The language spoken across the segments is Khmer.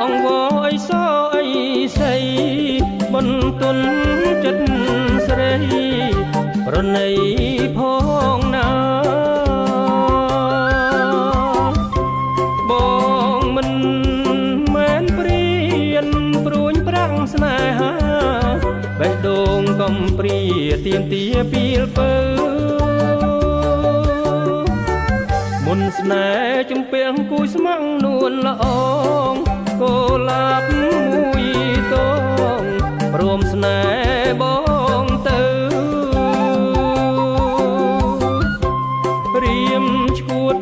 អង្វរអីសអីស័យបន្ទន់ចិត្តស្រីប្រណីផងណាបងមិនមែនព្រៀនព្រួញប្រាំងស្នេហាបេះដូងកំព្រាទៀមទាពីលពើមុនស្នេហ៍ជំពាំងគួយស្មងនួនល្អងកូលាបមួយតងព្រមស្នេហ៍បងទៅរៀមឈួត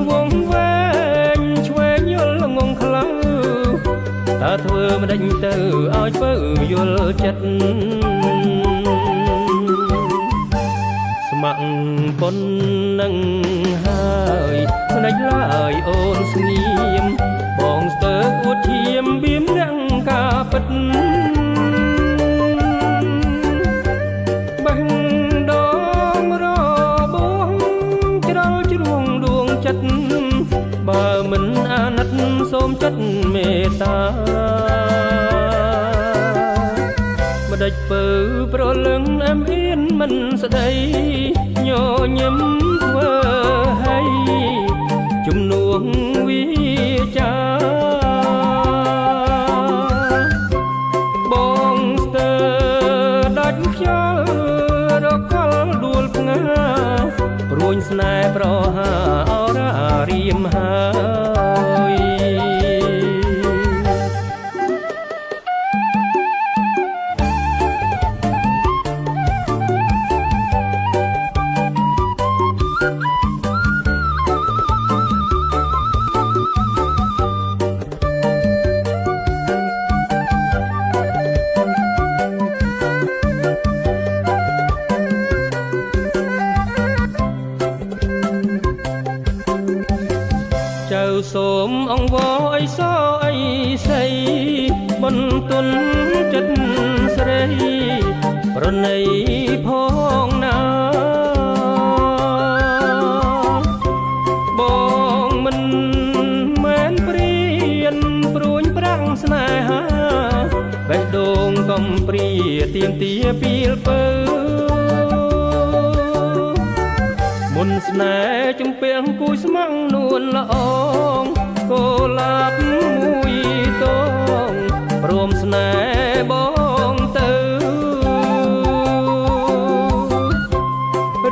វងវែងឆ្វេងយល់ងងខ្លៅតើធ្វើមិនដេញទៅឲ្យពើយល់ចិត្តស្ម័គ្រប៉ុននឹងហើយភ្នែកឡើយអូនស្ងៀមបងស្ទើរអួតឈាមបៀមរាំងការពិតបេះដូងរបួងច្រល់ជ្រួងដួងចិត្តបើមិនអាណិតសូមចិត្តមេត្តាម្ដេចពើប្រលឹងអែមអៀនមិនស្ដីញញឹមធ្វើឲ្យជំនួសវាចាបងស្ទើរដាច់ខ្យល់រកលដួលផ្ងាព្រួញស្នេហ៍ប្រហាអរារៀមហើយចៅសូមអង្វរអីសអីស័យបន្ទន់ចិត្តស្រីប្រណីផងណាបងមិនមែនព្រៀនព្រួញប្រាំងស្នេហាបេះដូងកំព្រាទៀមទាពីលពើមុនស្នេហ៍ជំពាំងគួយស្មងនួនល្អងកូលាបមួយតងព្រមស្នេហ៍បងទៅ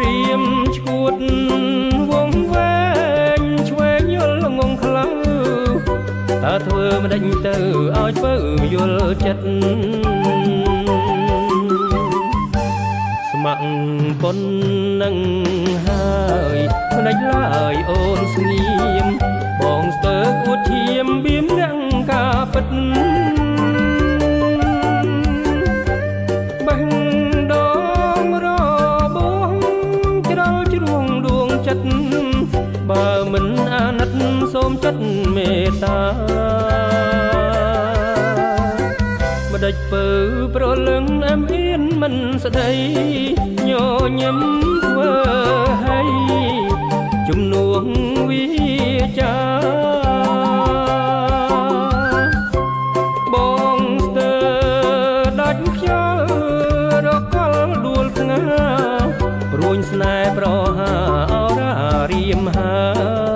រៀមឈួតវងវែងឆ្វេងយល់ងងខ្លៅតើធ្វើមិនដេញទៅឲ្យពើយល់ចិត្តស្ម័គ្រប៉ុននឹងហើយភ្នែកឡើយអូនស្ងៀមបងស្ទើរអួតឈាមបៀមរាំងការពិតបេះដូងរបួងច្រល់ជ្រួងដួងចិត្តបើមិនអាណិតសូមចិត្តមេត្តាម្ដេចពើប្រលឹងអែមអៀនមិនស្ដីញញឹមធ្វើឲ្យជំនួសវាចាបងស្ទើរដាច់ខ្យល់រកលដួលផ្ងាព្រួញស្នេហ៍ប្រហាអរារៀមហើយ